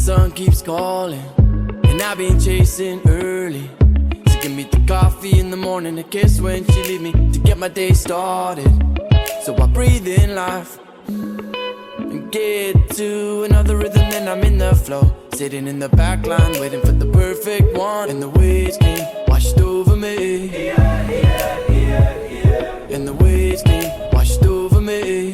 sun keeps calling, and I've been chasing early. So give me the coffee in the morning, a kiss when she leave me to get my day started. So I breathe in life and get to another rhythm, then I'm in the flow. Sitting in the back line, waiting for the perfect one, and the waves came washed over me. And the waves came washed over me.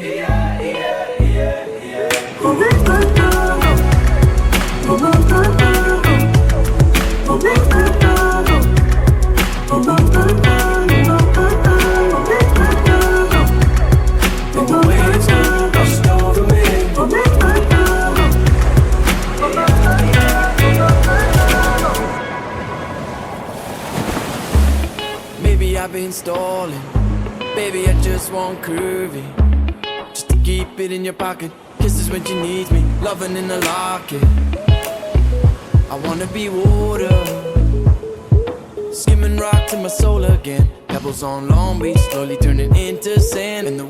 Maybe I've been stalling, baby I just want curvy, just to keep it in your pocket. Kisses when she needs me, loving in the locket. I wanna be water, skimming rock to my soul again. Pebbles on Long Beach, slowly turning into sand. And the